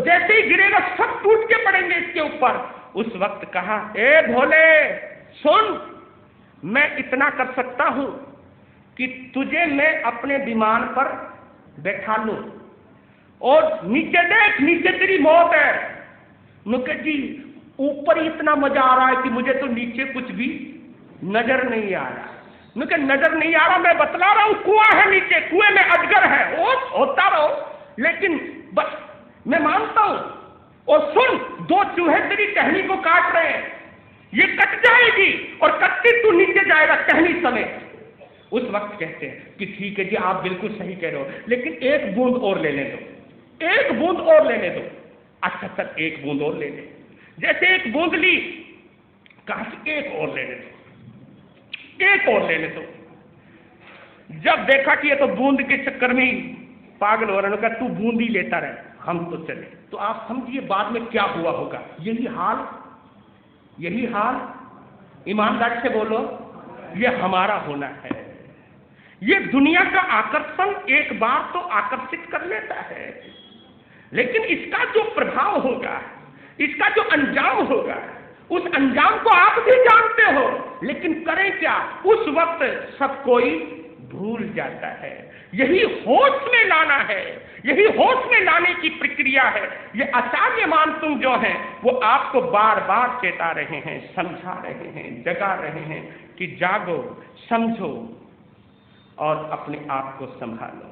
जैसे ही गिरेगा सब टूट के पड़ेंगे इसके ऊपर। उस वक्त कहा, ए भोले सुन, मैं इतना कर सकता हूं कि तुझे मैं अपने विमान पर बैठा लूं और नीचे देख, नीचे तेरी मौत है। नुके जी ऊपर इतना मजा आ रहा है कि मुझे तो नीचे कुछ भी नजर नहीं आ रहा। नुके नजर नहीं आ रहा, मैं बतला रहा हूं, कुआं है नीचे, कुएं में अजगर है, ओ होता रहो, लेकिन बस मैं मानता हूं। और सुन, 2 चूहे तेरी टहनी को काट रहे हैं, ये कट जाएगी और कटती तू नीचे जाएगा टहनी समेत। उस वक्त कहते हैं कि ठीक है जी, आप बिल्कुल सही कह रहे हो, लेकिन एक बूंद और लेने दो, एक बूंद और लेने दो। अच्छा सर, एक बूंद और ले ले। जैसे एक बूंद ली, कहा कि एक और लेने दो, एक और लेने दो। जब देखा कि ये तो बूंद के चक्कर में पागल हो रहा है, तू बूंद ही लेता रहे, हम तो चले। तो आप समझिए बाद में क्या हुआ होगा। यही हाल, यही हाल, ईमानदारी से बोलो, ये हमारा होना है। ये दुनिया का आकर्षण एक बार तो आकर्षित कर लेता है, लेकिन इसका जो प्रभाव होगा, इसका जो अंजाम होगा, उस अंजाम को आप भी जानते हो, लेकिन करें क्या, उस वक्त सब कोई भूल जाता है। यही होश में लाना है, यही होश में लाने की प्रक्रिया है। ये आचार्य मानतुम जो हैं, वो आपको बार बार चेता रहे हैं, समझा रहे हैं, जगा रहे हैं कि जागो, समझो और अपने आप को संभालो।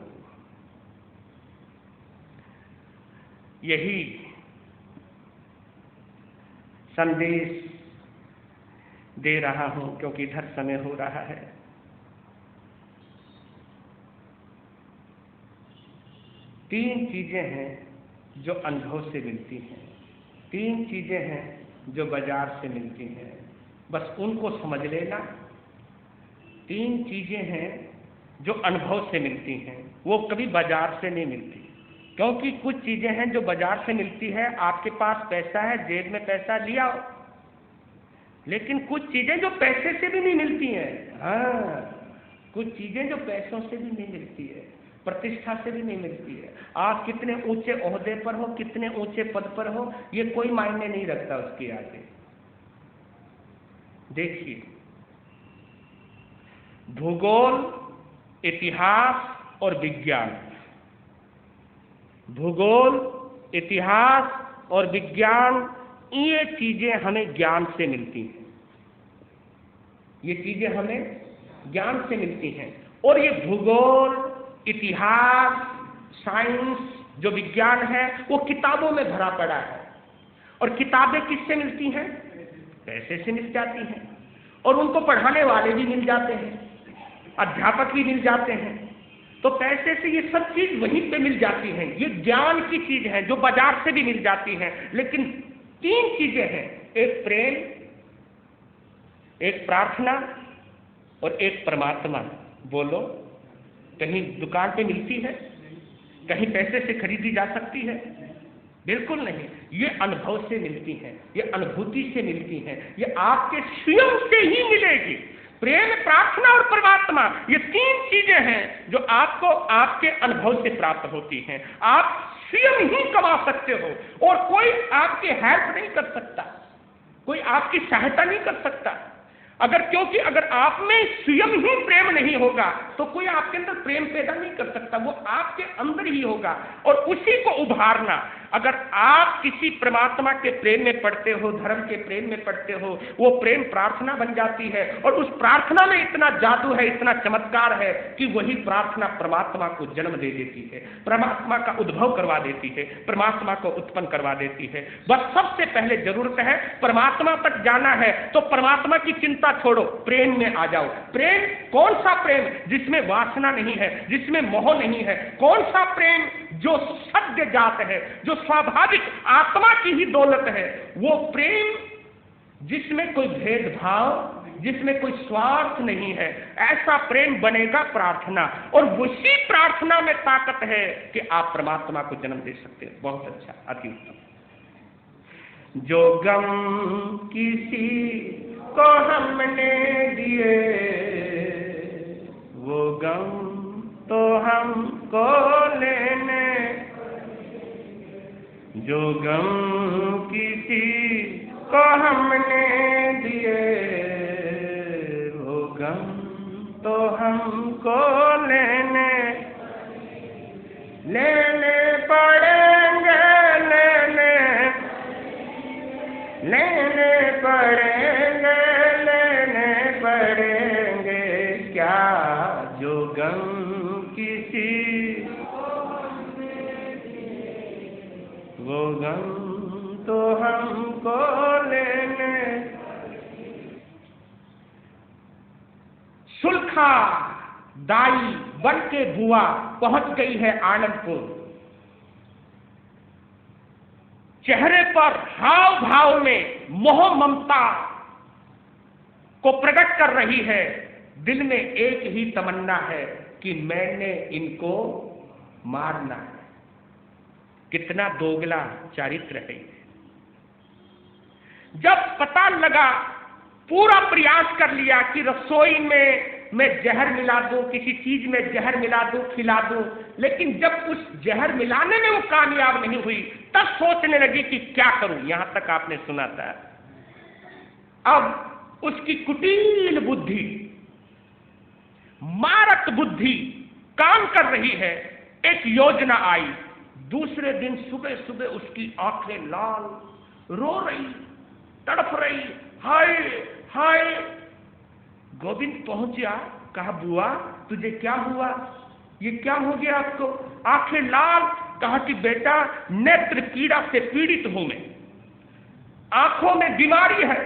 यही संदेश दे रहा हूं, क्योंकि इधर समय हो रहा है। तीन चीजें हैं जो अनुभव से मिलती हैं, तीन चीजें हैं जो बाजार से मिलती हैं, बस उनको समझ लेना। तीन चीजें हैं जो अनुभव से मिलती हैं, वो कभी बाजार से नहीं मिलती। क्योंकि कुछ चीजें हैं जो बाजार से मिलती है, आपके पास पैसा है, जेब में पैसा लिया, लेकिन कुछ चीजें जो पैसे से भी नहीं मिलती हैं। हाँ, कुछ चीजें जो पैसों से भी नहीं मिलती है, प्रतिष्ठा से भी नहीं मिलती है। आप कितने ऊंचे ओहदे पर हो, कितने ऊंचे पद पर हो, ये कोई मायने नहीं रखता उसके आगे। देखिए, भूगोल, इतिहास और विज्ञान, भूगोल, इतिहास और विज्ञान, ये चीजें हमें ज्ञान से मिलती हैं। ये चीजें हमें ज्ञान से मिलती हैं। और ये भूगोल, इतिहास, साइंस, जो विज्ञान है, वो किताबों में भरा पड़ा है। और किताबें किससे मिलती हैं? पैसे से मिल जाती हैं। और उनको पढ़ाने वाले भी मिल जाते हैं, अध्यापक भी मिल जाते हैं। तो पैसे से ये सब चीज वहीं पे मिल जाती हैं। ये ज्ञान की चीज है जो बाजार से भी मिल जाती है। लेकिन तीन चीजें हैं, एक प्रेम, एक प्रार्थना और एक परमात्मा। बोलो, कहीं दुकान पे मिलती है? कहीं पैसे से खरीदी जा सकती है? बिल्कुल नहीं। ये अनुभव से मिलती हैं, ये अनुभूति से मिलती हैं, ये आपके स्वयं से ही मिलेगी। प्रेम, प्रार्थना और परमात्मा, ये तीन चीजें हैं जो आपको आपके अनुभव से प्राप्त होती हैं। आप स्वयं ही कमा सकते हो और कोई आपकी हेल्प नहीं कर सकता, कोई आपकी सहायता नहीं कर सकता। क्योंकि अगर आप में स्वयं ही प्रेम नहीं होगा तो कोई आपके अंदर प्रेम पैदा नहीं कर सकता, वो आपके अंदर ही होगा। और उसी को उभारना, अगर आप किसी परमात्मा के प्रेम में पड़ते हो, धर्म के प्रेम में पड़ते हो, वो प्रेम प्रार्थना बन जाती है। और उस प्रार्थना में इतना जादू है, इतना चमत्कार है कि वही प्रार्थना परमात्मा को जन्म दे देती है, परमात्मा का उद्भव करवा देती है, परमात्मा को उत्पन्न करवा देती है। बस सबसे पहले जरूरत है परमात्मा तक जाना है, तो परमात्मा की चिंता छोड़ो, प्रेम में आ जाओ। प्रेम, कौन सा प्रेम? जिसमें वासना नहीं है, जिसमें मोह नहीं है। कौन सा प्रेम? जो सद्य जात है, जो स्वाभाविक आत्मा की ही दौलत है। वो प्रेम जिसमें कोई भेदभाव, जिसमें कोई स्वार्थ नहीं है, ऐसा प्रेम बनेगा प्रार्थना। और उसी प्रार्थना में ताकत है कि आप परमात्मा को जन्म दे सकते हैं। बहुत अच्छा, अति उत्तम। जो गम किसी को हमने दिए, वो गम तो हमको लेने, जो गम किसी को हमने दिए, वो गम तो हमको लेने पड़ेंगे, लेने पड़ेंगे क्या, जो गम किसी, वो गम तो हमको लेने। सुलखा दाई बन के बुआ पहुंच गई है आनंदपुर। चेहरे पर हाव भाव में मोह ममता को प्रकट कर रही है। दिल में एक ही तमन्ना है कि मैंने इनको मारना है। कितना दोगला चरित्र है। जब पता लगा, पूरा प्रयास कर लिया कि रसोई में मैं जहर मिला दूं, किसी चीज में जहर मिला दूं, खिला दूं, लेकिन जब उस जहर मिलाने में वो कामयाब नहीं हुई, तब सोचने लगी कि क्या करूं। यहां तक आपने सुना था। अब उसकी कुटिल बुद्धि, मारक बुद्धि काम कर रही है। एक योजना आई। दूसरे दिन सुबह सुबह उसकी आंखें लाल, रो रही, तड़प रही, हाय हाय। गोविंद पहुंचा, कहा बुआ तुझे क्या हुआ, ये क्या हो गया आपको, आंखें लाल। कहा कि बेटा नेत्र कीड़ा से पीड़ित हूं मैं, आंखों में बीमारी है।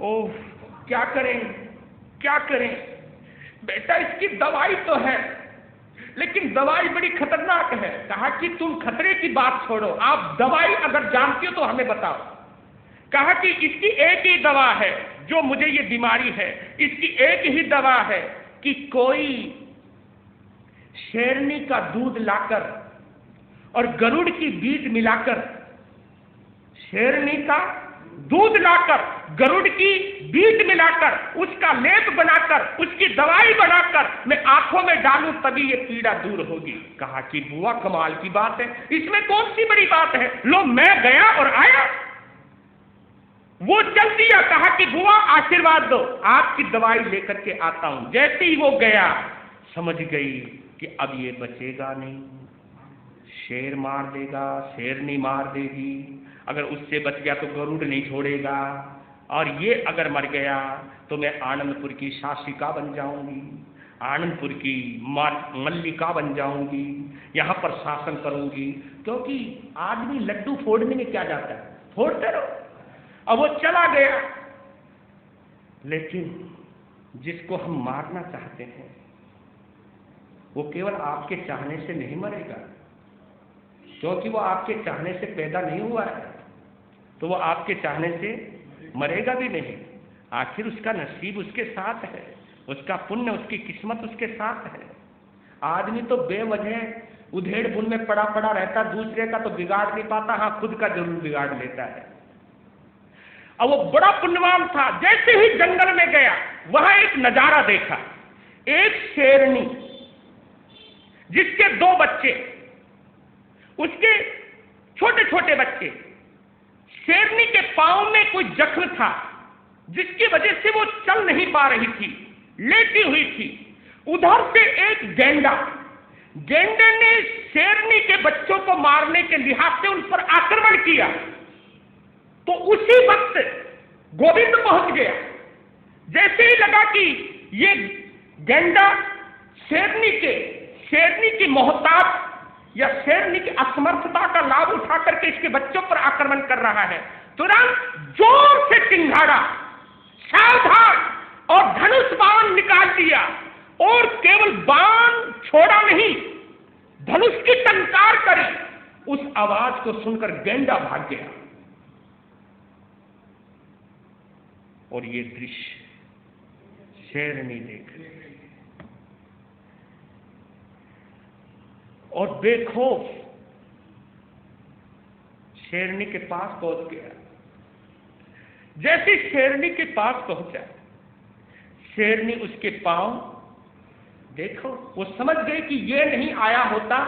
ओह क्या करें क्या करें। बेटा इसकी दवाई तो है, लेकिन दवाई बड़ी खतरनाक है। कहा कि तुम खतरे की बात छोड़ो, आप दवाई अगर जानती हो तो हमें बताओ। कहा कि इसकी एक ही दवा है, जो मुझे ये बीमारी है, इसकी एक ही दवा है कि कोई शेरनी का दूध लाकर और गरुड़ की बीज मिलाकर, शेरनी का दूध लाकर गरुड़ की बीज मिलाकर उसका लेप बनाकर उसकी दवाई बनाकर मैं आंखों में डालूं, तभी ये पीड़ा दूर होगी। कहा कि बुआ कमाल की बात है, इसमें कौन सी बड़ी बात है। लो मैं गया और आया, वो चल दिया। कहा कि बुआ आशीर्वाद दो, आपकी दवाई लेकर के आता हूं। जैसे ही वो गया, समझ गई कि अब ये बचेगा नहीं, शेर मार देगा, शेरनी मार देगी। अगर उससे बच गया तो गरुड़ नहीं छोड़ेगा, और ये अगर मर गया तो मैं आनंदपुर की शासिका बन जाऊंगी, आनंदपुर की मल्लिका बन जाऊंगी, यहां पर शासन करूंगी। क्योंकि आदमी लड्डू फोड़ने में क्या जाता है, फोड़ते रहो। अब वो चला गया। लेकिन जिसको हम मारना चाहते हैं वो केवल आपके चाहने से नहीं मरेगा, क्योंकि वो आपके चाहने से पैदा नहीं हुआ है, तो वो आपके चाहने से मरेगा भी नहीं। आखिर उसका नसीब उसके साथ है, उसका पुण्य, उसकी किस्मत उसके साथ है। आदमी तो बेवजह उधेड़ बुन में पड़ा पड़ा रहता, दूसरे का तो बिगाड़ नहीं पाता, हाँ खुद का जरूर बिगाड़ लेता है। अब वो बड़ा पुण्यवान था। जैसे ही जंगल में गया, वहां एक नजारा देखा। एक शेरनी जिसके 2 बच्चे, उसके छोटे छोटे बच्चे, शेरनी के पांव में कोई जख्म था जिसकी वजह से वो चल नहीं पा रही थी, लेटी हुई थी। उधर से एक गेंडे ने शेरनी के बच्चों को मारने के लिहाज से उन पर आक्रमण किया। तो उसी वक्त गोविंद पहुंच गया। जैसे ही लगा कि ये गेंडा शेरनी की मोहताज या शेरनी की असमर्थता का लाभ उठा करके इसके बच्चों पर आक्रमण कर रहा है, तुरंत जोर से चिंघाड़ा, सावधान, और धनुष बाण निकाल दिया। और केवल बाण छोड़ा नहीं, धनुष की टंकार करी। उस आवाज को सुनकर गेंडा भाग गया। और ये दृश्य शेरनी देख रही और बेखौफ शेरनी के पास पहुंच गया। जैसे शेरनी के पास पहुंचा, शेरनी उसके पांव देखो, वो समझ गई कि ये नहीं आया होता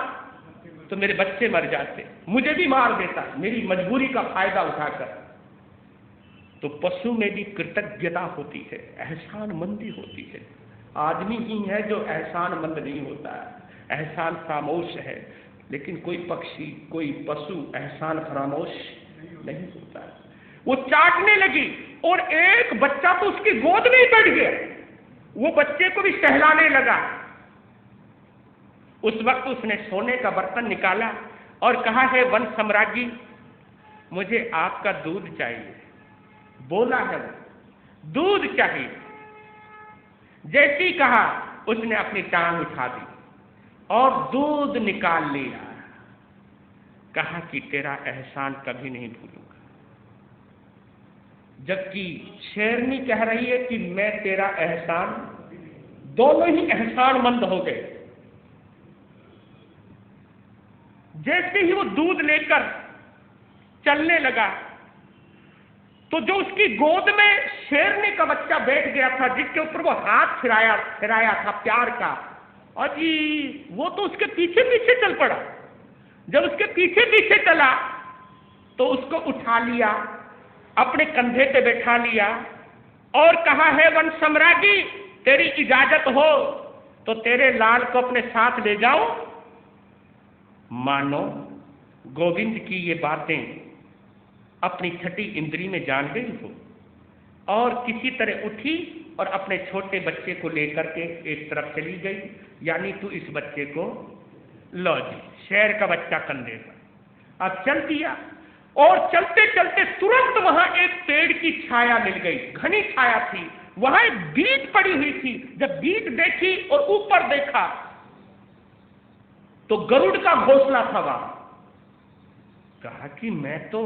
तो मेरे बच्चे मर जाते, मुझे भी मार देता मेरी मजबूरी का फायदा उठाकर। तो पशु में भी कृतज्ञता होती है, एहसानमंदी होती है। आदमी ही है जो एहसानमंद नहीं होता है, एहसान फरामोश है। लेकिन कोई पक्षी, कोई पशु एहसान फरामोश नहीं होता है। वो चाटने लगी और एक बच्चा तो उसकी गोद में ही बैठ गया, वो बच्चे को भी सहलाने लगा। उस वक्त उसने सोने का बर्तन निकाला और कहा, है वन सम्राज्ञी, मुझे आपका दूध चाहिए। बोला है वो, दूध चाहिए। जैसे ही कहा, उसने अपनी टांग उठा दी और दूध निकाल लिया। कहा कि तेरा एहसान कभी नहीं भूलूंगा। जबकि शेरनी कह रही है कि मैं तेरा एहसान, दोनों ही एहसानमंद हो गए। जैसे ही वो दूध लेकर चलने लगा तो जो उसकी गोद में शेरनी का बच्चा बैठ गया था, जिसके ऊपर वो हाथ फिराया था प्यार का, और जी वो तो उसके पीछे पीछे चल पड़ा। जब उसके पीछे पीछे चला तो उसको उठा लिया, अपने कंधे पे बैठा लिया और कहा, है वन सम्राज्ञी, तेरी इजाजत हो तो तेरे लाल को अपने साथ ले जाओ। मानो गोविंद की ये बातें अपनी छठी इंद्री में जान गई हो और किसी तरह उठी और अपने छोटे बच्चे को लेकर के एक तरफ चली गई। यानी तू इस बच्चे को लो जी, शेर का बच्चा कंधे पर। अब चल दिया और चलते चलते तुरंत वहां एक पेड़ की छाया मिल गई, घनी छाया थी। वहां एक बीट पड़ी हुई थी। जब बीट देखी और ऊपर देखा तो गरुड़ का घोंसला था वहां। कहा कि मैं तो,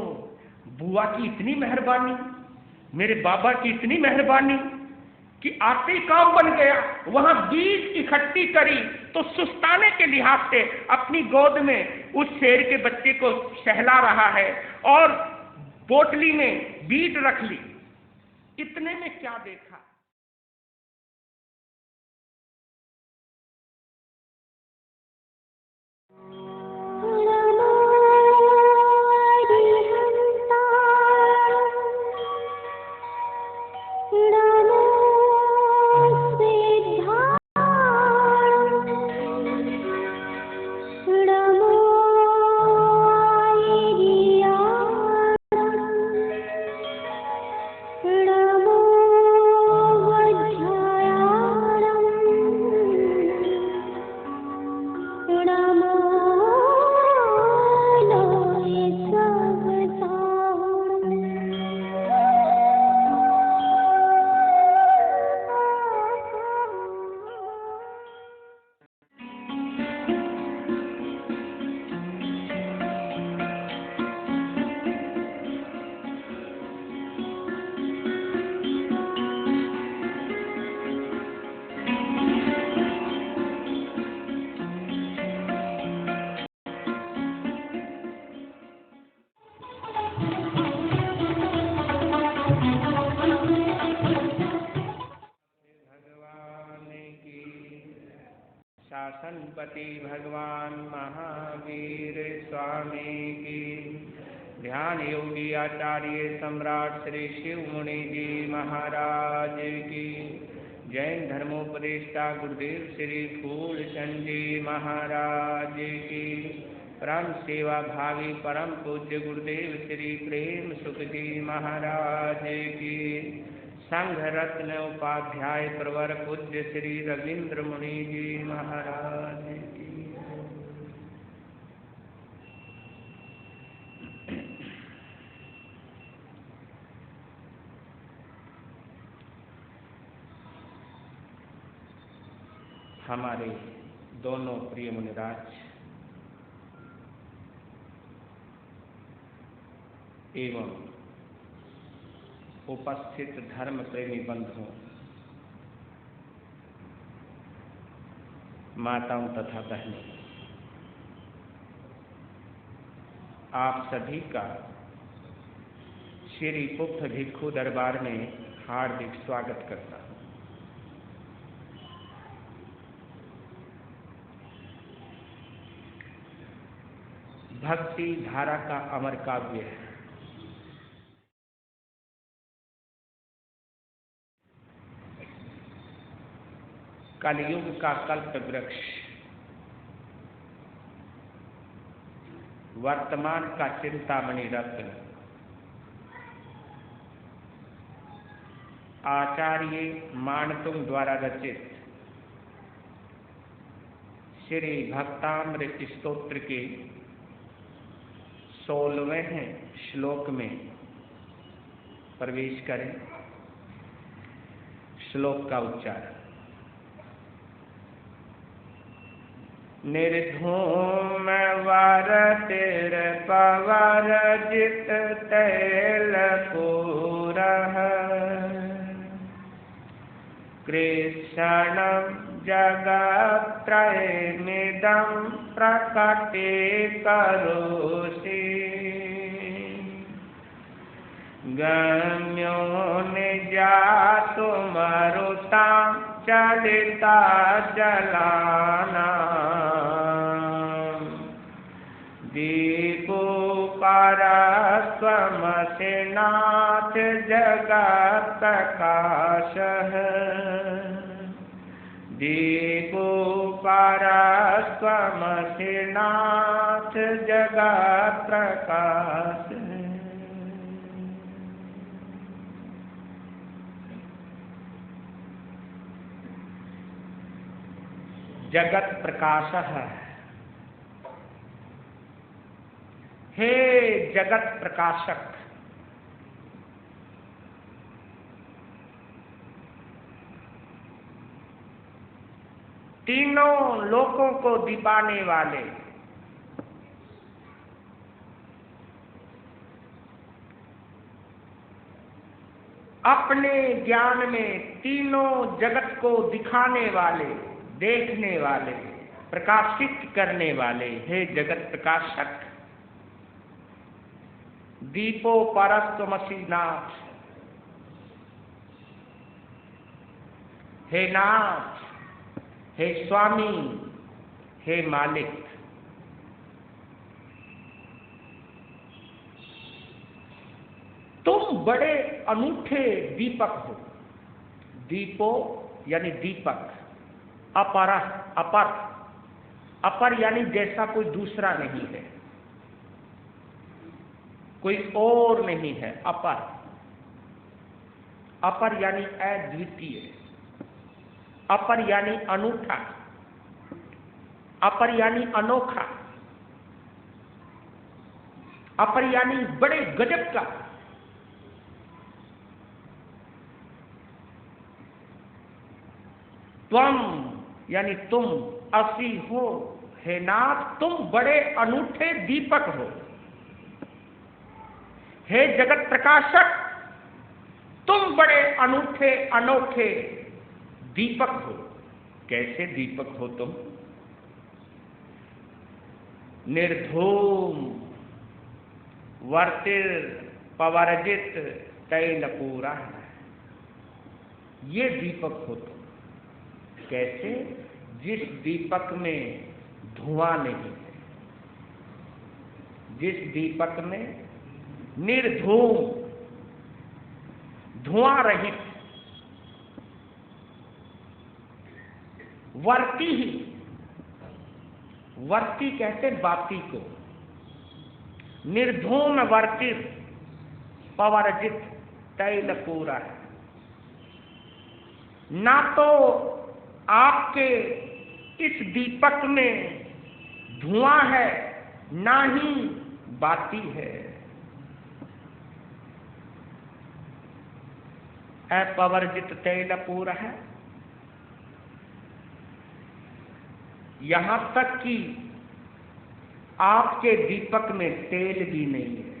बुआ की इतनी मेहरबानी, मेरे बाबा की इतनी मेहरबानी कि आते ही काम बन गया। वहां बीज इकट्ठी करी तो सुस्ताने के लिहाज से अपनी गोद में उस शेर के बच्चे को सहला रहा है और पोटली में बीज रख ली। इतने में क्या देखा, शासनपति भगवान महावीर स्वामी की, ध्यान योगी आचार्य सम्राट श्री शिव मुनि जी महाराज की, जैन धर्मोपदेष्टा गुरुदेव श्री फूलचंद जी महाराज की, परम सेवा भावी परम पूज्य गुरुदेव श्री प्रेम सुख जी महाराज की, संघ रत्न उपाध्याय प्रवर पूज्य श्री रविंद्र मुनि जी महाराज की। हमारे दोनों प्रिय मुनिराज एवं उपस्थित धर्म प्रेमी बंधुओं, माताओं तथा बहनों, आप सभी का श्री पुप्त भिक्षु दरबार में हार्दिक स्वागत करता हूँ। भक्ति धारा का अमर काव्य है। कलयुग का कल्प वृक्ष, वर्तमान का चिंतामणि रत्न, आचार्य मानतुंग द्वारा रचित श्री भक्तामृत स्तोत्र के 16वें श्लोक में प्रवेश करें। श्लोक का उच्चारण। निर्धूम वरतिर पवरजित तैलपूरः कृष्णं जगत्त्रयमिदं प्रकटीकरोषि गम्यो निजातु मरुतां चलिता जलानां दीपोपरस्त्वमसि नाथ जगत्प्रकाशः दीपोपरस्त्वमसि नाथ जगत्प्रकाशः। जगत प्रकाशः, हे जगत प्रकाशक, तीनों लोकों को दीपाने वाले, अपने ज्ञान में तीनों जगत को दिखाने वाले, देखने वाले, प्रकाशित करने वाले, हे जगत प्रकाशक, दीपो परस्त्वमसि नाथ, हे नाथ, हे स्वामी, हे मालिक। तुम बड़े अनूठे दीपक हो। दीपो यानी दीपक, अपर, अपर, अपर यानी जैसा कोई दूसरा नहीं है, कोई और नहीं है। अपर, अपर यानी अद्वितीय, अपर यानी अनूठा, अपर यानी अनोखा, अपर यानी बड़े गजब का। त्वम यानी तुम, असि हो, हे नाथ, तुम बड़े अनूठे दीपक हो। हे जगत प्रकाशक, तुम बड़े अनूठे अनोखे दीपक हो। कैसे दीपक हो तुम? निर्धूम वर्तिर पवरजित तैलपूरा, ये दीपक हो तुम। कैसे? जिस दीपक में धुआं नहीं है, जिस दीपक में निर्धूम, धुआं रहित, वर्ती ही, वर्ती कहते बाती को, निर्धूम वर्तिर पवरजित तैलपूरा। ना तो आपके इस दीपक में धुआं है, ना ही बाती है। अपवर्जित तैलपूरा है, यहां तक कि आपके दीपक में तेल भी नहीं है,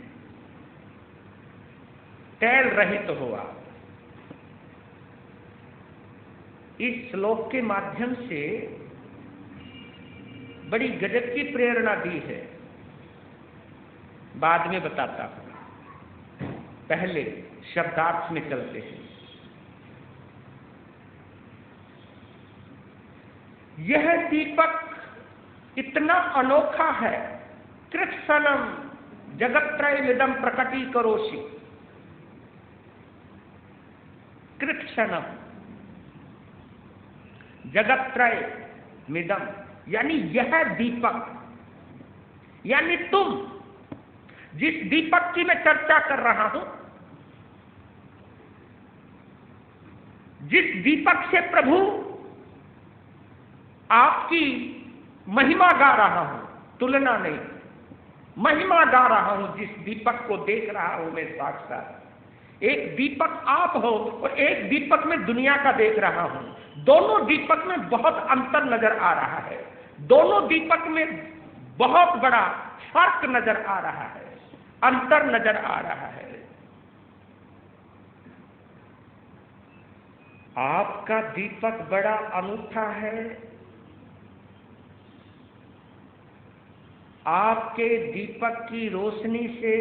तेल रहित हो आप। इस श्लोक के माध्यम से बड़ी गजब की प्रेरणा दी है, बाद में बताता हूं। पहले शब्दार्थ में चलते हैं। यह दीपक इतना अनोखा है कृत्सनम जगत्त्रयमिदं प्रकटीकरोषि। कृत्सनम जगत्त्रयमिदं, यानी यह दीपक, यानी तुम जिस दीपक की मैं चर्चा कर रहा हूं, जिस दीपक से प्रभु आपकी महिमा गा रहा हूं, तुलना नहीं, महिमा गा रहा हूं, जिस दीपक को देख रहा हूं मैं साक्षात, एक दीपक आप हो और एक दीपक में दुनिया का देख रहा हूं। दोनों दीपक में बहुत अंतर नजर आ रहा है, दोनों दीपक में बहुत बड़ा फर्क नजर आ रहा है, अंतर नजर आ रहा है। आपका दीपक बड़ा अनूठा है, आपके दीपक की रोशनी से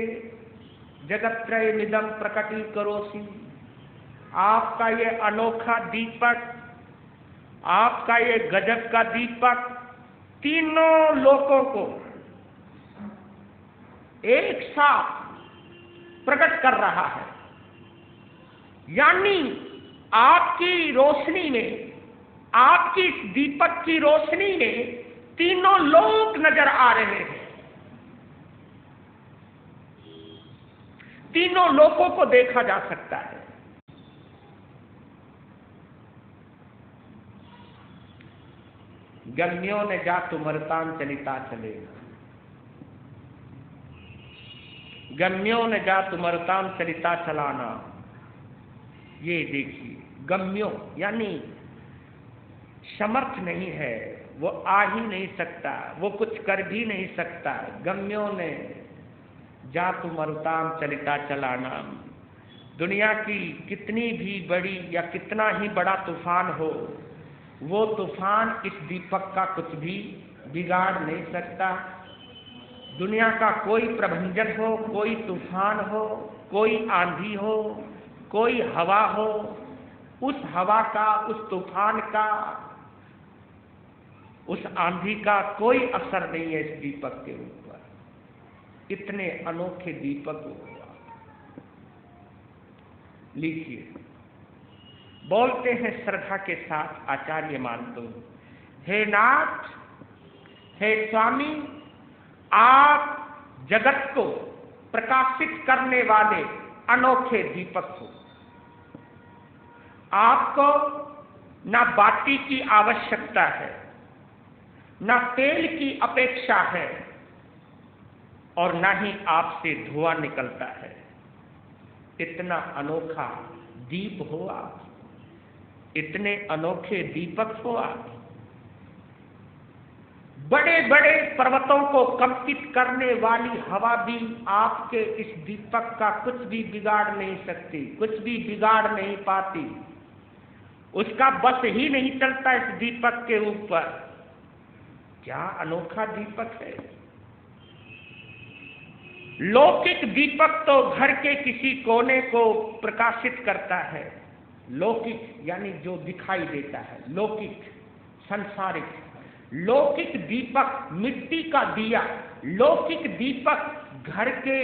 जगत्त्रयमिदं प्रकटीकरोषि, आपका ये अनोखा दीपक, आपका ये गजब का दीपक तीनों लोकों को एक साथ प्रकट कर रहा है। यानी आपकी रोशनी में, आपकी इस दीपक की रोशनी में तीनों लोक नजर आ रहे हैं, तीनों लोकों को देखा जा सकता है। गम्यो ने जा तुमरताम चलिता चलेगा, गम्यो ने जा तुमरताम चलिता चलाना। ये देखिए, गम्यो यानी समर्थ नहीं है, वो आ ही नहीं सकता, वो कुछ कर भी नहीं सकता। गम्यो ने जा तुमरताम चलिता चलाना। दुनिया की कितनी भी बड़ी या कितना ही बड़ा तूफान हो, वो तूफान इस दीपक का कुछ भी बिगाड़ नहीं सकता। दुनिया का कोई प्रभंजन हो, कोई तूफान हो, कोई आंधी हो, कोई हवा हो, उस हवा का, उस तूफान का, उस आंधी का कोई असर नहीं है इस दीपक के ऊपर। इतने अनोखे दीपक हुआ। लीजिए, बोलते हैं श्रद्धा के साथ आचार्य मानतो, हे नाथ, हे स्वामी, आप जगत को प्रकाशित करने वाले अनोखे दीपक हो। आपको ना बाती की आवश्यकता है, ना तेल की अपेक्षा है, और ना ही आपसे धुआं निकलता है। इतना अनोखा दीप हो आप, इतने अनोखे दीपक हो आप। बड़े बड़े पर्वतों को कंपित करने वाली हवा भी आपके इस दीपक का कुछ भी बिगाड़ नहीं सकती, कुछ भी बिगाड़ नहीं पाती। उसका बस ही नहीं चलता इस दीपक के ऊपर। क्या अनोखा दीपक है। लौकिक दीपक तो घर के किसी कोने को प्रकाशित करता है। लौकिक यानी जो दिखाई देता है, लौकिक, संसारिक। लौकिक दीपक मिट्टी का दिया, लौकिक दीपक घर के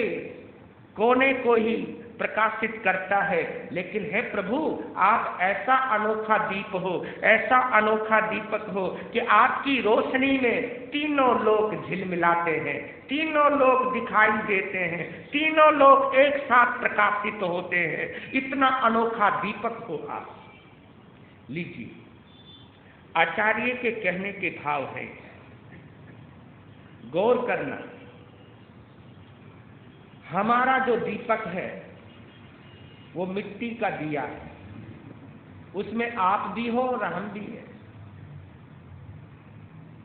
कोने को ही प्रकाशित करता है। लेकिन हे प्रभु, आप ऐसा अनोखा दीप हो, ऐसा अनोखा दीपक हो कि आपकी रोशनी में तीनों लोग झिलमिलाते हैं, तीनों लोग दिखाई देते हैं, तीनों लोग एक साथ प्रकाशित होते हैं। इतना अनोखा दीपक हो आप। लीजिए, आचार्य के कहने के भाव है, गौर करना। हमारा जो दीपक है वो मिट्टी का दिया है, उसमें आप भी हो और हम भी है।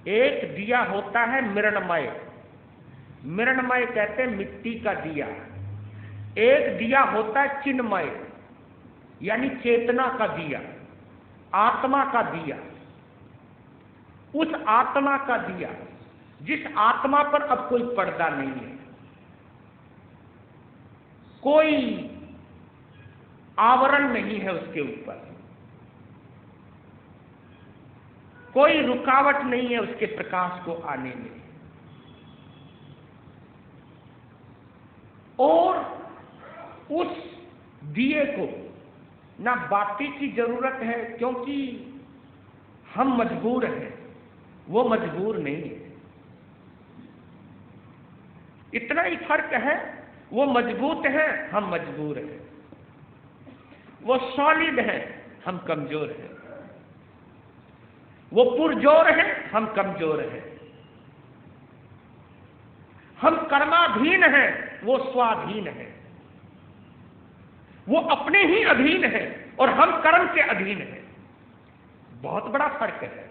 एक दिया होता है मृण्मय, मृण्मय कहते हैं मिट्टी का दिया। एक दिया होता है चिन्मय, यानी चेतना का दिया, आत्मा का दिया। उस आत्मा का दिया जिस आत्मा पर अब कोई पर्दा नहीं है, कोई आवरण नहीं है उसके ऊपर, कोई रुकावट नहीं है उसके प्रकाश को आने में। और उस दिए को ना बाती की जरूरत है, क्योंकि हम मजबूर हैं, वो मजबूर नहीं है। इतना ही फर्क है, वो मजबूत है, हम मजबूर हैं। वो सॉलिड है, हम कमजोर हैं। वो पुरजोर है, हम कमजोर हैं। हम कर्माधीन हैं, वो स्वाधीन है। वो अपने ही अधीन है और हम कर्म के अधीन हैं। बहुत बड़ा फर्क है।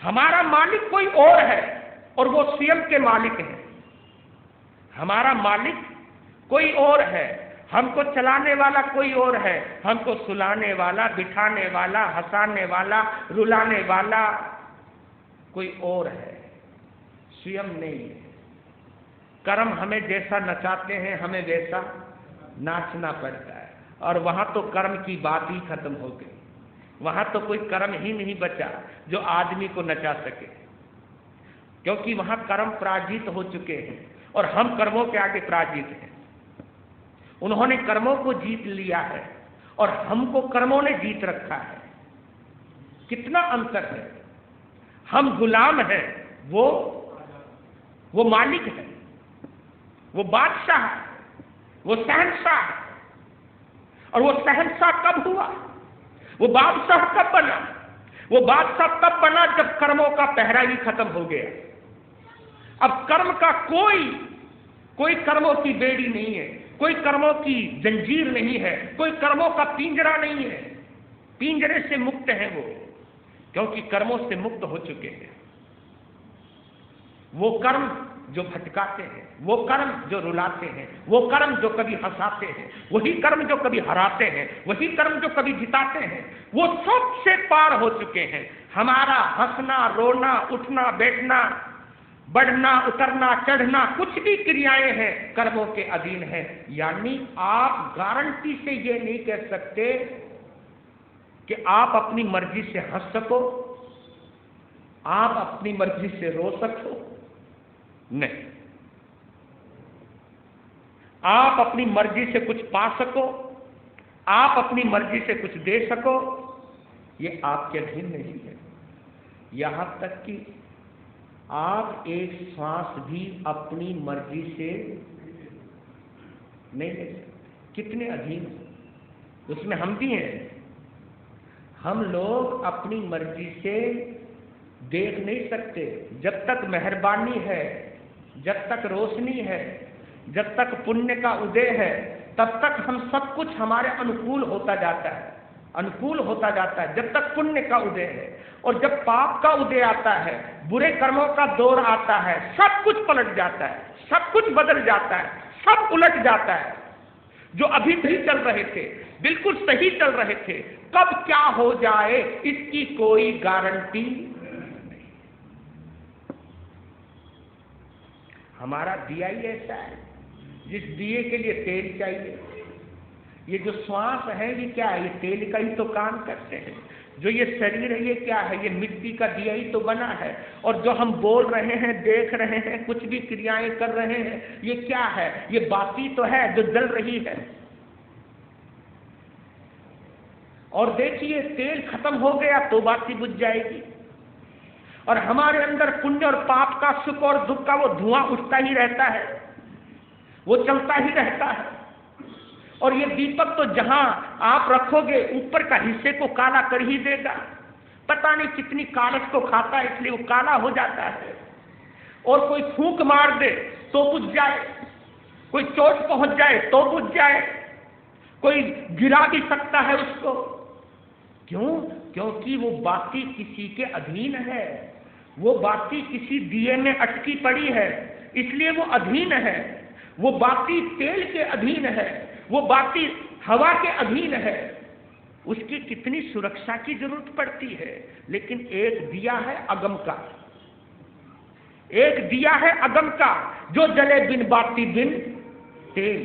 हमारा मालिक कोई और है और वो स्वयं के मालिक है। हमारा मालिक कोई और है, हमको चलाने वाला कोई और है, हमको सुलाने वाला, बिठाने वाला, हंसाने वाला, रुलाने वाला कोई और है, स्वयं नहीं है। कर्म हमें जैसा नचाते हैं, हमें वैसा नाचना पड़ता है। और वहां तो कर्म की बात ही खत्म हो गई। वहां तो कोई कर्म ही नहीं बचा जो आदमी को नचा सके, क्योंकि वहां कर्म पराजित हो चुके हैं और हम कर्मों के आगे पराजित हैं। उन्होंने कर्मों को जीत लिया है और हमको कर्मों ने जीत रखा है। कितना अंतर है। हम गुलाम हैं, वो मालिक है, वो बादशाह है, वो शहंशाह है। और वो शहंशाह कब हुआ, वो बादशाह कब बना? वो बादशाह तब बना जब कर्मों का पहरा ही खत्म हो गया। अब कर्म का कोई कर्मों की बेड़ी नहीं है, कोई कर्मों की जंजीर नहीं है, कोई कर्मों का पिंजरा नहीं है। पिंजरे से मुक्त है वो, क्योंकि कर्मों से मुक्त हो चुके हैं। वो कर्म जो भटकाते हैं, वो कर्म जो रुलाते हैं, वो कर्म जो कभी हंसाते हैं, वही कर्म जो कभी हराते हैं, वही कर्म जो कभी जिताते हैं, वो सबसे पार हो चुके हैं। हमारा हंसना, रोना, उठना, बैठना, बढ़ना, उतरना, चढ़ना, कुछ भी क्रियाएं हैं कर्मों के अधीन है। यानी आप गारंटी से ये नहीं कह सकते कि आप अपनी मर्जी से हंस सको, आप अपनी मर्जी से रो सको। नहीं, आप अपनी मर्जी से कुछ पा सको, आप अपनी मर्जी से कुछ दे सको, ये आपके अधीन नहीं है। यहां तक कि आप एक श्वास भी अपनी मर्जी से नहीं ले सकते। कितने अधीन, उसमें हम भी हैं। हम लोग अपनी मर्जी से देख नहीं सकते। जब तक मेहरबानी है, जब तक रोशनी है, जब तक पुण्य का उदय है, तब तक हम सब कुछ हमारे अनुकूल होता जाता है, अनुकूल होता जाता है। जब तक पुण्य का उदय है, और जब पाप का उदय आता है, बुरे कर्मों का दौर आता है, सब कुछ पलट जाता है, सब कुछ बदल जाता है, सब उलट जाता है। जो अभी भी चल रहे थे, बिल्कुल सही चल रहे थे, कब क्या हो जाए इसकी कोई गारंटी नहीं। हमारा दिया ही ऐसा है, जिस दिए के लिए तेल चाहिए। ये जो श्वास है ये क्या है? ये तेल का ही तो काम करते हैं। जो ये शरीर है ये क्या है? ये मिट्टी का दिया ही तो बना है। और जो हम बोल रहे हैं, देख रहे हैं, कुछ भी क्रियाएं कर रहे हैं, ये क्या है? ये बाती तो है जो जल रही है। और देखिए, तेल खत्म हो गया तो बाती बुझ जाएगी। और हमारे अंदर पुण्य और पाप का, सुख और दुख का वो धुआं उठता ही रहता है, वो चलता ही रहता है। और ये दीपक तो जहां आप रखोगे ऊपर का हिस्से को काला कर ही देगा। पता नहीं कितनी कालस को खाता है, इसलिए वो काला हो जाता है। और कोई फूंक मार दे तो बुझ जाए, कोई चोट पहुंच जाए तो बुझ जाए, कोई गिरा भी सकता है उसको। क्यों? क्योंकि वो बाती किसी के अधीन है, वो बाती किसी दिए में अटकी पड़ी है, इसलिए वो अधीन है। वो बाती तेल के अधीन है, वो बाती हवा के अधीन है। उसकी कितनी सुरक्षा की जरूरत पड़ती है। लेकिन एक दिया है अगम का, एक दिया है अगम का, जो जले बिन बाती बिन तेल।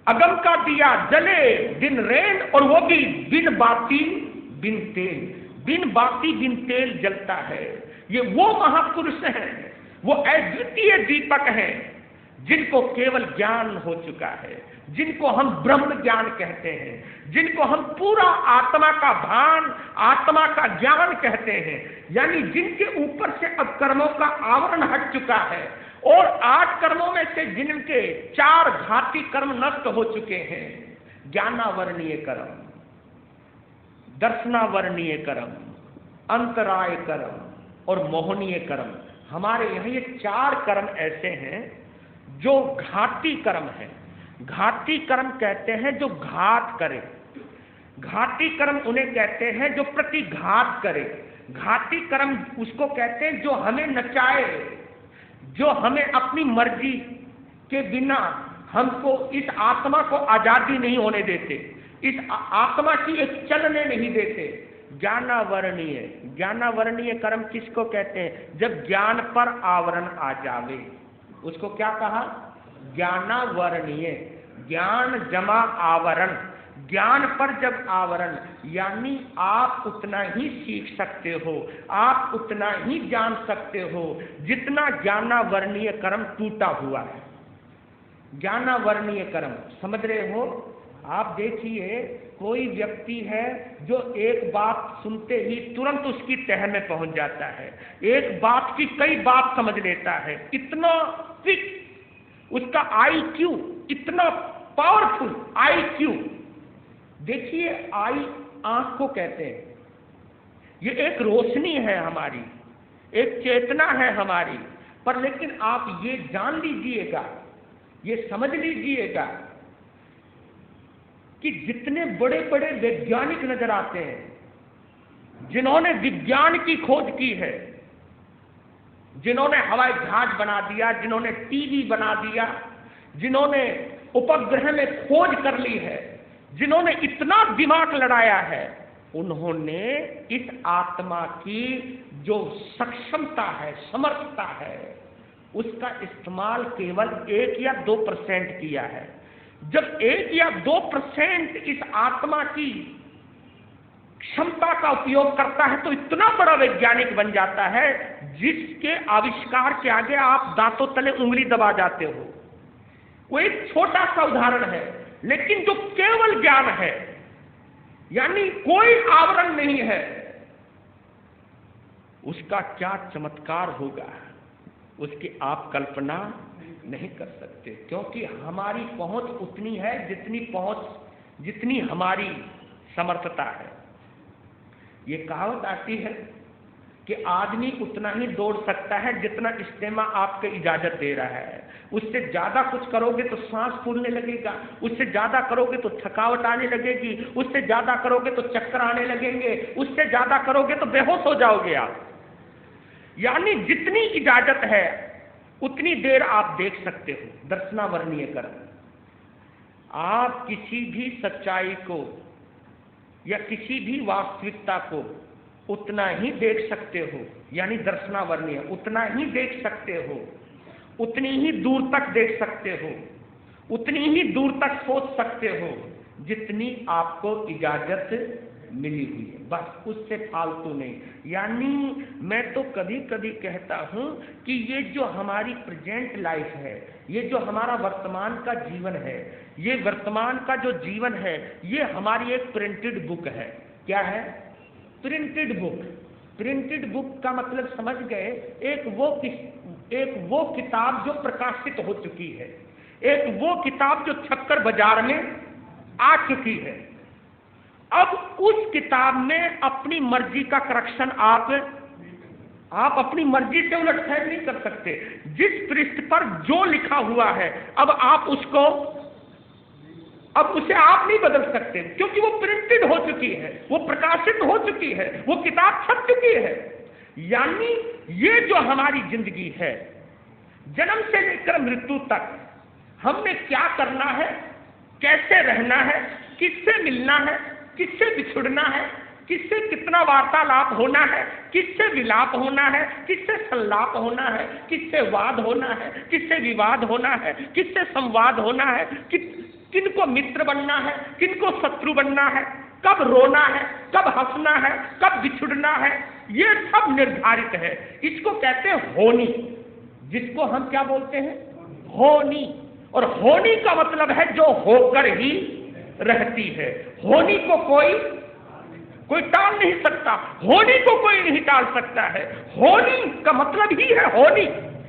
अगम का दिया जले बिन रेन, और वो भी बिन बाती बिन तेल। बिन बाती बिन तेल जलता है। ये वो महापुरुष हैं, वो अद्वितीय दीपक हैं जिनको केवल ज्ञान हो चुका है, जिनको हम ब्रह्म ज्ञान कहते हैं, जिनको हम पूरा आत्मा का भान, आत्मा का ज्ञान कहते हैं, यानी जिनके ऊपर से अब कर्मों का आवरण हट चुका है और 8 कर्मों में से जिनके 4 घाती कर्म नष्ट हो चुके हैं, ज्ञानावरणीय कर्म, दर्शनावरणीय कर्म, अंतराय कर्म और मोहनीय कर्म, हमारे यहाँ ये 4 कर्म ऐसे हैं जो घाती कर्म है। घाती कर्म कहते हैं जो घात करे, घाती कर्म उन्हें कहते हैं जो प्रतिघात करे, घाती कर्म उसको कहते हैं जो हमें नचाए, जो हमें अपनी मर्जी के बिना हमको इस आत्मा को आजादी नहीं होने देते, इस आत्मा की एक चलने नहीं देते। ज्ञानावरणीय, ज्ञानावरणीय कर्म किसको कहते हैं? जब ज्ञान पर आवरण आ जावे, उसको क्या कहा? ज्ञानावरणीय। ज्ञान जमा आवरण, ज्ञान पर जब आवरण, यानी आप उतना ही सीख सकते हो, आप उतना ही जान सकते हो जितना ज्ञानावरणीय कर्म टूटा हुआ है। ज्ञानावरणीय कर्म समझ रहे हो? आप देखिए, कोई व्यक्ति है जो एक बात सुनते ही तुरंत उसकी तह में पहुंच जाता है, एक बात की कई बात समझ लेता है, इतना क्विक, उसका IQ इतना पावरफुल IQ। देखिए, आई आंख को कहते हैं, ये एक रोशनी है हमारी, एक चेतना है हमारी, पर लेकिन आप ये जान लीजिएगा, ये समझ लीजिएगा कि जितने बड़े बड़े वैज्ञानिक नजर आते हैं, जिन्होंने विज्ञान की खोज की है, जिन्होंने हवाई जहाज बना दिया, जिन्होंने टीवी बना दिया, जिन्होंने उपग्रह में खोज कर ली है, जिन्होंने इतना दिमाग लड़ाया है, उन्होंने इस आत्मा की जो सक्षमता है, समर्थता है, उसका इस्तेमाल केवल 1 या 2% किया है। जब 1 या 2% इस आत्मा की क्षमता का उपयोग करता है तो इतना बड़ा वैज्ञानिक बन जाता है जिसके आविष्कार के आगे आप दांतों तले उंगली दबा जाते हो। वो एक छोटा सा उदाहरण है, लेकिन जो केवल ज्ञान है, यानी कोई आवरण नहीं है, उसका क्या चमत्कार होगा, उसकी आप कल्पना नहीं कर सकते। क्योंकि हमारी पहुंच उतनी है जितनी हमारी समर्थता है। ये कहावत आती है कि आदमी उतना ही दौड़ सकता है जितना इस्तेमा आपको इजाजत दे रहा है। उससे ज्यादा कुछ करोगे तो सांस फूलने लगेगा, उससे ज्यादा करोगे तो थकावट आने लगेगी, उससे ज्यादा करोगे तो चक्कर आने लगेंगे, उससे ज्यादा करोगे तो बेहोश हो जाओगे आप। यानी जितनी इजाजत है उतनी देर आप देख सकते हो। दर्शनावरणीय कर्म, आप किसी भी सच्चाई को या किसी भी वास्तविकता को उतना ही देख सकते हो, यानी दर्शनावरणीय, उतना ही देख सकते हो, उतनी ही दूर तक देख सकते हो, उतनी ही दूर तक सोच सकते हो जितनी आपको इजाजत मिली हुई है, बस उससे फालतू नहीं। यानी मैं तो कभी कभी कहता हूं कि ये जो हमारी प्रेजेंट लाइफ है, ये जो हमारा वर्तमान का जीवन है, ये वर्तमान का जो जीवन है, ये हमारी एक प्रिंटेड बुक है। क्या है? Printed book. प्रिंटेड बुक का मतलब समझ गए? एक वो किताब जो प्रकाशित हो चुकी है, एक वो किताब जो छपकर बाजार में आ चुकी है। अब उस किताब में अपनी मर्जी का करेक्शन आप अपनी मर्जी से उलट फेर नहीं कर सकते। जिस पृष्ठ पर जो लिखा हुआ है, अब उसे आप नहीं बदल सकते, क्योंकि वो प्रिंटेड हो चुकी है, वो प्रकाशित हो चुकी है, वो किताब छप चुकी है। यानी ये जो हमारी जिंदगी है, जन्म से लेकर मृत्यु तक, हमने क्या करना है, कैसे रहना है, किससे मिलना है, किससे बिछुड़ना है, किससे कितना वार्तालाप होना है, किससे विलाप होना है, किससे संलाप होना है, किससे वाद होना है, किससे विवाद होना है, किससे संवाद होना है, किनको मित्र बनना है, किनको शत्रु बनना है, कब रोना है, कब हंसना है, कब बिछुड़ना है, ये सब निर्धारित है। इसको कहते हैं होनी, जिसको हम क्या बोलते हैं? होनी, और होनी का मतलब है जो होकर ही रहती है। होनी को कोई टाल नहीं सकता, होनी को कोई नहीं टाल सकता है। होनी का मतलब ही है होनी,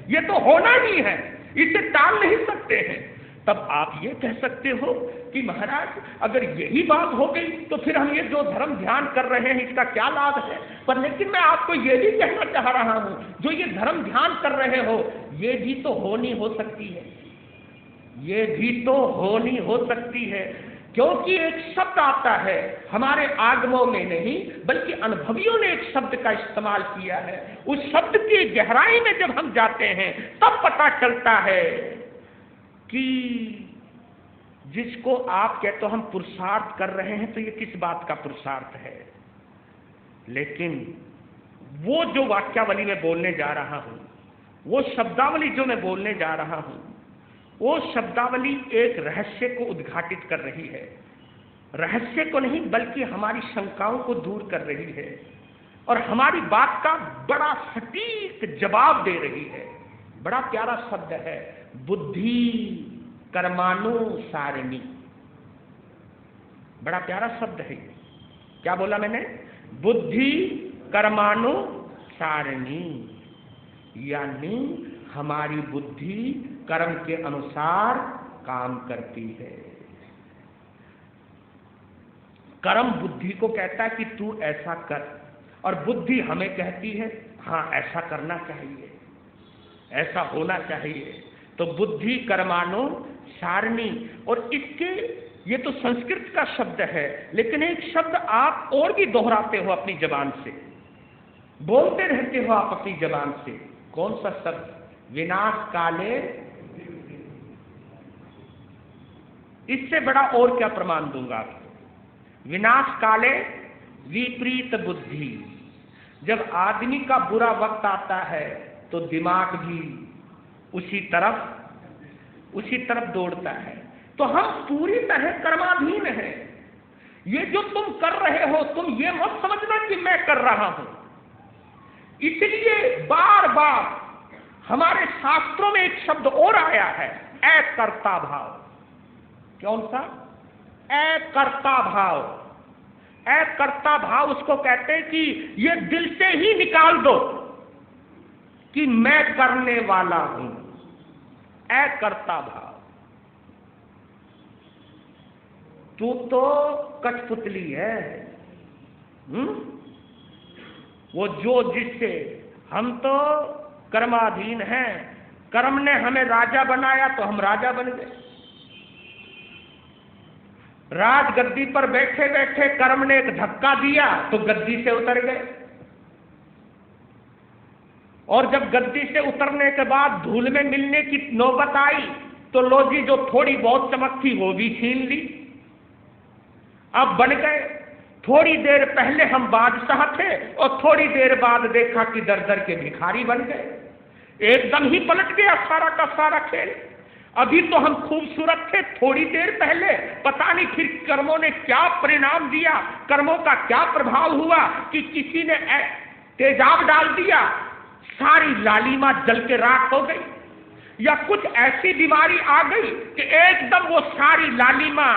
ये तो होना ही है, इसे टाल नहीं सकते हैं। तब आप ये कह सकते हो कि महाराज अगर यही बात हो गई तो फिर हम ये जो धर्म ध्यान कर रहे हैं इसका क्या लाभ है। पर लेकिन मैं आपको ये भी कहना चाह रहा हूं, जो ये धर्म ध्यान कर रहे हो ये भी तो होनी हो सकती है, ये भी तो होनी हो सकती है। क्योंकि एक शब्द आता है, हमारे आगमों में नहीं बल्कि अनुभवियों ने एक शब्द का इस्तेमाल किया है। उस शब्द की गहराई में जब हम जाते हैं तब पता चलता है कि जिसको आप कहते हो हम पुरुषार्थ कर रहे हैं, तो ये किस बात का पुरुषार्थ है। लेकिन वो जो वाक्यावली में बोलने जा रहा हूं, वो शब्दावली जो मैं बोलने जा रहा हूं, वो शब्दावली एक रहस्य को उद्घाटित कर रही है। रहस्य को नहीं बल्कि हमारी शंकाओं को दूर कर रही है और हमारी बात का बड़ा सटीक जवाब दे रही है। बड़ा प्यारा शब्द है, बुद्धि कर्मानुसारिणी। बड़ा प्यारा शब्द है। क्या बोला मैंने? बुद्धि कर्मानुसारिणी, यानी हमारी बुद्धि कर्म के अनुसार काम करती है। कर्म बुद्धि को कहता है कि तू ऐसा कर, और बुद्धि हमें कहती है हाँ ऐसा करना चाहिए, ऐसा होना चाहिए। तो बुद्धि कर्मानुसारिणी। और इसके ये तो संस्कृत का शब्द है, लेकिन एक शब्द आप और भी दोहराते हो अपनी जबान से, बोलते रहते हो आप अपनी जबान से। कौन सा शब्द? विनाश काले। इससे बड़ा और क्या प्रमाण दूंगा आपको? विनाश काले विपरीत बुद्धि। जब आदमी का बुरा वक्त आता है तो दिमाग भी उसी तरफ दौड़ता है। तो हम पूरी तरह कर्माधीन हैं। ये जो तुम कर रहे हो, तुम ये मत समझना कि मैं कर रहा हूं। इसलिए बार बार हमारे शास्त्रों में एक शब्द और आया है, अकर्ता भाव। कौन सा? अकर्ता भाव। अकर्ता भाव उसको कहते हैं कि ये दिल से ही निकाल दो कि मैं करने वाला हूं। अकर्ता भाव। तू तो कठपुतली है। वो जो जिससे, हम तो कर्माधीन हैं। कर्म ने हमें राजा बनाया तो हम राजा बन गए। राजगद्दी पर बैठे बैठे कर्म ने एक धक्का दिया तो गद्दी से उतर गए, और जब गद्दी से उतरने के बाद धूल में मिलने की नौबत आई तो लो जी जो थोड़ी बहुत चमक थी वो भी छीन ली। अब बन गए। थोड़ी देर पहले हम बादशाह थे और थोड़ी देर बाद देखा कि दर दर के भिखारी बन गए। एकदम ही पलट गया सारा का सारा खेल। अभी तो हम खूबसूरत थे, थोड़ी देर पहले पता नहीं फिर कर्मों ने क्या परिणाम दिया, कर्मों का क्या प्रभाव हुआ कि किसी ने तेजाब डाल दिया, सारी लालिमा जल के राख हो गई, या कुछ ऐसी बीमारी आ गई कि एकदम वो सारी लालिमा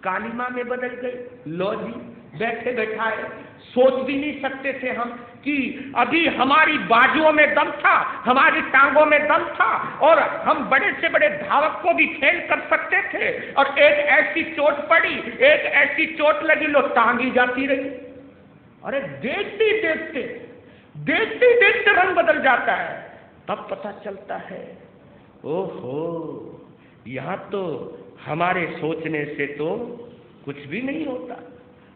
कालिमा में बदल गई। लो जी बैठे बैठाए सोच भी नहीं सकते थे हम कि अभी हमारी बाजुओं में दम था, हमारी टांगों में दम था, और हम बड़े से बड़े धावक को भी फेल कर सकते थे, और एक ऐसी चोट पड़ी, एक ऐसी चोट लगी, लो टांग ही जाती रही। अरे देखते देखते रंग बदल जाता है। तब पता चलता है ओहो, यहां तो हमारे सोचने से तो कुछ भी नहीं होता।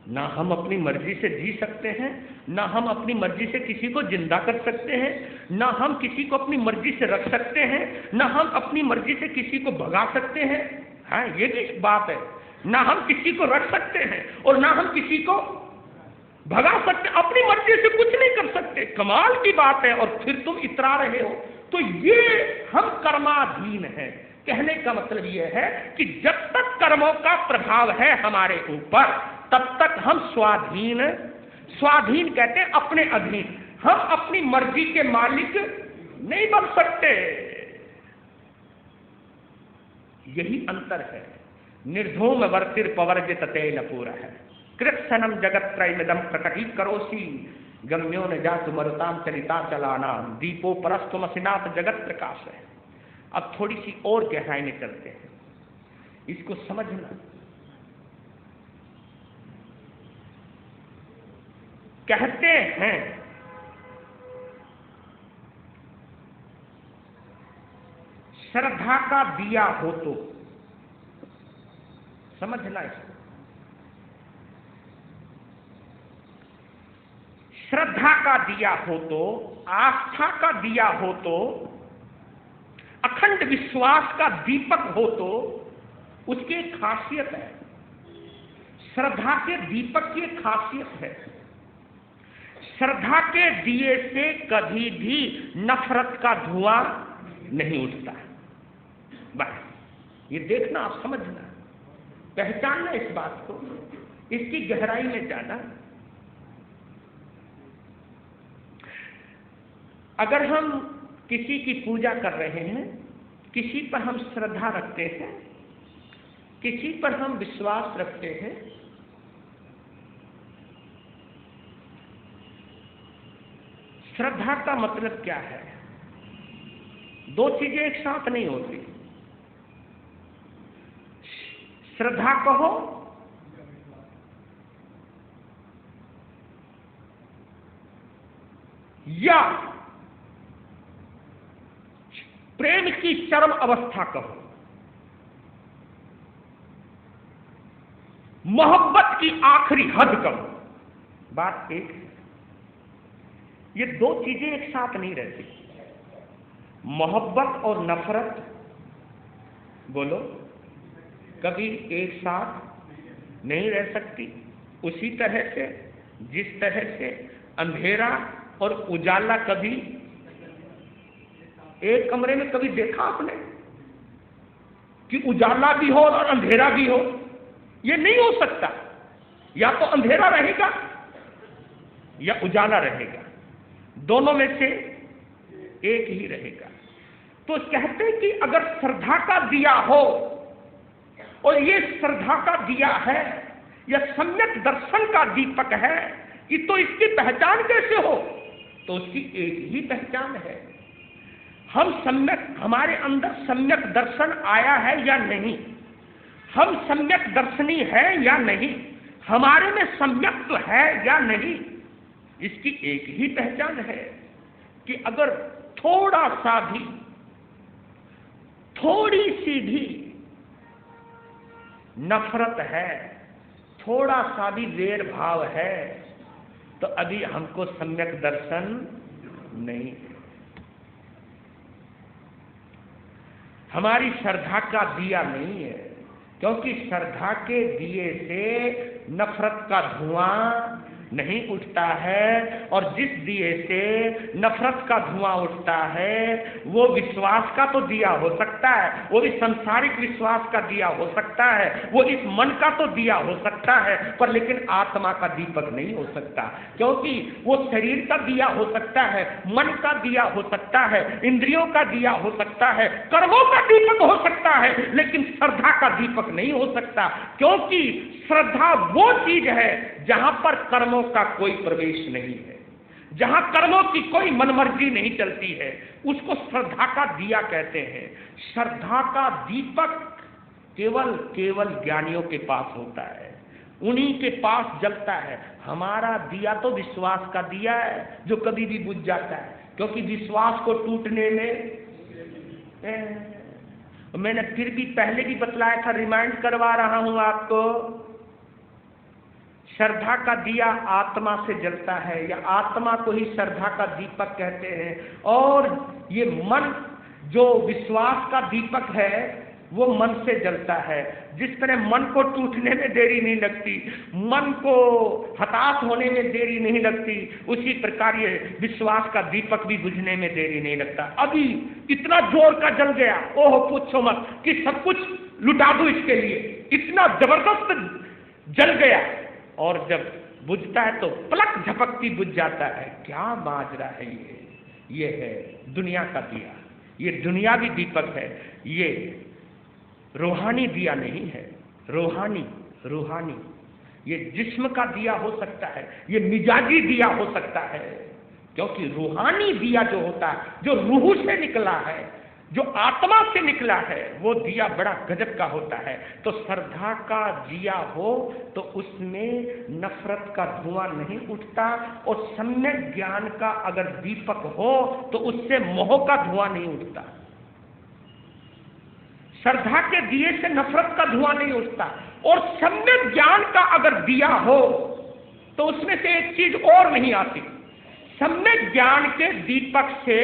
ना हम अपनी मर्जी से जी सकते हैं, ना हम अपनी मर्जी से किसी को जिंदा कर सकते हैं, ना हम किसी को अपनी मर्जी से रख सकते हैं, ना हम अपनी मर्जी से किसी को भगा सकते हैं। हाँ, ये भी बात है। ना हम किसी को रख सकते हैं और ना हम किसी को भगा सकते, अपनी मर्जी से कुछ नहीं कर सकते। कमाल की बात है। और फिर तुम इतरा रहे हो। तो ये हम कर्माधीन हैं। कहने का मतलब यह है कि जब तक कर्मों का प्रभाव है हमारे ऊपर, तब तक हम स्वाधीन कहते हैं अपने अधीन। हम अपनी मर्जी के मालिक नहीं बन सकते। यही अंतर है। निर्धूम वर्तिर पवर्जित तेल पूरा है, कृत्सनम जगत त्रयमिदम प्रकटी करोसी, गम्यो न जातु मरुताम चलिता चलाना, दीपो परस्तुमसिनाथ जगत प्रकाश है। अब थोड़ी सी और गहराई में चलते हैं, इसको समझना। कहते हैं श्रद्धा का दिया हो तो, समझना इसको, श्रद्धा का दिया हो तो, आस्था का दिया हो तो, अखंड विश्वास का दीपक हो तो, उसकी एक खासियत है। श्रद्धा के दीपक की एक खासियत है, श्रद्धा के दिए से कभी भी नफरत का धुआं नहीं उठता। बस ये देखना, आप समझना, पहचानना इस बात को, इसकी गहराई में जाना। अगर हम किसी की पूजा कर रहे हैं, किसी पर हम श्रद्धा रखते हैं, किसी पर हम विश्वास रखते हैं, श्रद्धा का मतलब क्या है? दो चीजें एक साथ नहीं होती। श्रद्धा कहो या प्रेम की चरम अवस्था कहो, मोहब्बत की आखिरी हद कहो, बात एक है। ये दो चीजें एक साथ नहीं रहती। मोहब्बत और नफरत, बोलो, कभी एक साथ नहीं रह सकती। उसी तरह से जिस तरह से अंधेरा और उजाला, कभी एक कमरे में कभी देखा आपने कि उजाला भी हो और अंधेरा भी हो? ये नहीं हो सकता। या तो अंधेरा रहेगा या उजाला रहेगा, दोनों में से एक ही रहेगा। तो कहते हैं कि अगर श्रद्धा का दिया हो, और ये श्रद्धा का दिया है, यह सम्यक दर्शन का दीपक है, कि तो इसकी पहचान कैसे हो? तो उसकी एक ही पहचान है, हम सम्यक, हमारे अंदर सम्यक दर्शन आया है या नहीं, हम सम्यक दर्शनी है या नहीं, हमारे में सम्यक तो है या नहीं। इसकी एक ही पहचान है कि अगर थोड़ा सा भी, थोड़ी सी भी नफरत है, थोड़ा सा भी वेर भाव है, तो अभी हमको सम्यक दर्शन नहीं है। हमारी श्रद्धा का दिया नहीं है, क्योंकि श्रद्धा के दिए से नफरत का धुआं नहीं उठता है, और जिस दिए से नफरत का धुआं उठता है वो विश्वास का तो दिया हो सकता है, वो भी सांसारिक विश्वास का दिया हो सकता है, वो इस मन का तो दिया हो सकता है, पर लेकिन आत्मा का दीपक नहीं हो सकता। क्योंकि वो शरीर का दिया हो सकता है, मन का दिया हो सकता है, इंद्रियों का दिया हो सकता है, कर्मों का दीपक हो सकता है, लेकिन श्रद्धा का दीपक नहीं हो सकता। क्योंकि श्रद्धा वो चीज है जहां पर कर्मों का कोई प्रवेश नहीं है, जहां कर्मों की कोई मनमर्जी नहीं चलती है, उसको श्रद्धा का दिया कहते हैं। श्रद्धा का दीपक केवल ज्ञानियों के पास होता है, उन्हीं के पास जलता है। हमारा दिया तो विश्वास का दिया है, जो कभी भी बुझ जाता है, क्योंकि विश्वास को टूटने में मैंने फिर भी पहले भी बतलाया था, रिमाइंड करवा रहा हूं आपको, श्रद्धा का दिया आत्मा से जलता है, या आत्मा को ही श्रद्धा का दीपक कहते हैं। और ये मन जो विश्वास का दीपक है वो मन से जलता है। जिस तरह मन को टूटने में देरी नहीं लगती, मन को हताश होने में देरी नहीं लगती, उसी प्रकार ये विश्वास का दीपक भी बुझने में देरी नहीं लगता। अभी इतना जोर का जल गया, ओह पूछो मत, कि सब कुछ लुटा दूं इसके लिए, इतना जबरदस्त जल गया, और जब बुझता है तो पलक झपकती बुझ जाता है। क्या माजरा है ये है दुनिया का दिया, ये दुनियावी दीपक है। ये रूहानी दिया नहीं है। रूहानी ये जिस्म का दिया हो सकता है, ये मिजाजी दिया हो सकता है, क्योंकि रूहानी दिया जो होता है, जो रूह से निकला है, जो आत्मा से निकला है, वो दिया बड़ा गजब का होता है। तो श्रद्धा का दिया हो तो उसमें नफरत का धुआं नहीं उठता, और सम्यक ज्ञान का अगर दीपक हो तो उससे मोह का धुआं नहीं उठता। श्रद्धा के दिए से नफरत का धुआं नहीं उठता, और सम्यक ज्ञान का अगर दिया हो तो उसमें से एक चीज और नहीं आती, सम्यक ज्ञान के दीपक से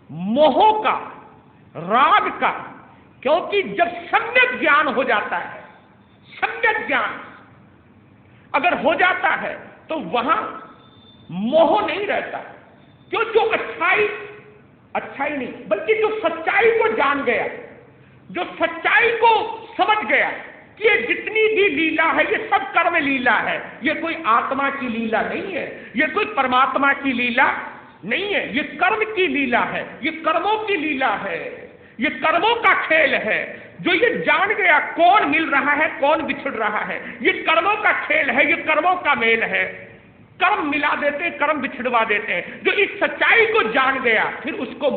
मोह का, राग का, क्योंकि जब सम्यक ज्ञान हो जाता है, सम्यक ज्ञान अगर हो जाता है तो वहां मोह नहीं रहता, क्यों? जो अच्छाई नहीं बल्कि जो सच्चाई को जान गया, जो सच्चाई को समझ गया कि ये जितनी भी लीला है ये सब कर्म लीला है, ये कोई आत्मा की लीला नहीं है, ये कोई परमात्मा की लीला नहीं है, ये कर्म की लीला है, ये कर्मों की लीला है, ये कर्मों का खेल है। जो ये जान गया कौन मिल रहा है, कौन बिछड़ रहा है, ये कर्मों का खेल है, ये कर्मों का मेल है। कर्म मिला देते हैं, कर्म बिछड़वा देते हैं। जो इस सच्चाई को जान गया फिर उसको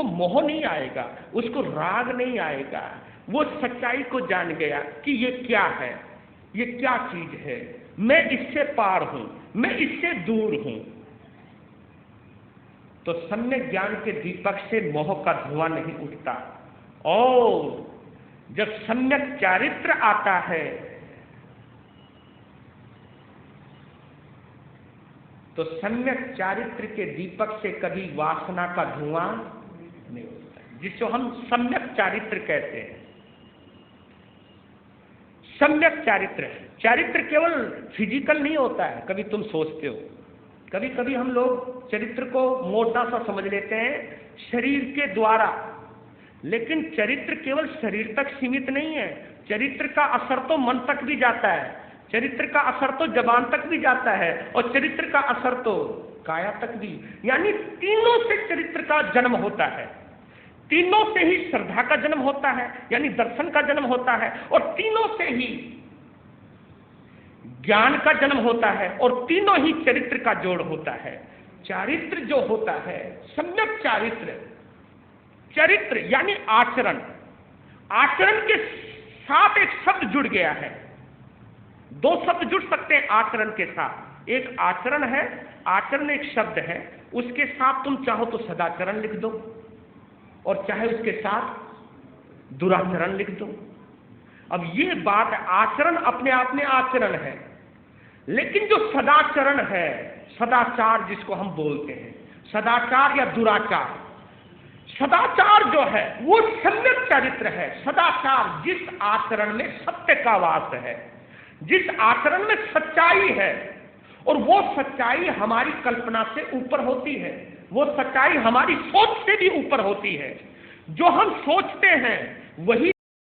मोह नहीं आएगा, उसको राग नहीं आएगा। वो सच्चाई को जान गया कि ये क्या है, ये क्या चीज है, मैं इससे पार हूं, मैं इससे दूर हूं। तो सम्यक ज्ञान के दीपक से मोह का धुआं नहीं उठता। और जब सम्यक चारित्र आता है तो सम्यक चारित्र के दीपक से कभी वासना का धुआं नहीं उठता, जिसको हम सम्यक चारित्र कहते हैं। सम्यक चारित्र केवल फिजिकल नहीं होता है, कभी तुम सोचते हो, कभी कभी हम लोग चरित्र को मोटा सा समझ लेते हैं शरीर के द्वारा, लेकिन चरित्र केवल शरीर तक सीमित नहीं है। चरित्र का असर तो मन तक भी जाता है, चरित्र का असर तो जबान तक भी जाता है, और चरित्र का असर तो काया तक भी। यानी तीनों से चरित्र का जन्म होता है, तीनों से ही श्रद्धा का जन्म होता है, यानी दर्शन का जन्म होता है, और तीनों से ही ज्ञान का जन्म होता है, और तीनों ही चरित्र का जोड़ होता है। चारित्र जो होता है, सम्यक चरित्र यानी आचरण, आचरण के साथ एक शब्द जुड़ गया है। दो शब्द जुड़ सकते हैं आचरण के साथ, एक आचरण है, आचरण एक शब्द है, उसके साथ तुम चाहो तो सदाचरण लिख दो, और चाहे उसके साथ दुराचरण लिख दो। अब ये बात, आचरण अपने आप में आचरण है, लेकिन जो सदाचरण है, सदाचार जिसको हम बोलते हैं, सदाचार या दुराचार, सदाचार जो है वो सम्यक चरित्र है। सदाचार जिस आचरण में सत्य का वास है, जिस आचरण में सच्चाई है, और वो सच्चाई हमारी कल्पना से ऊपर होती है, वो सच्चाई हमारी सोच से भी ऊपर होती है। जो हम सोचते हैं वही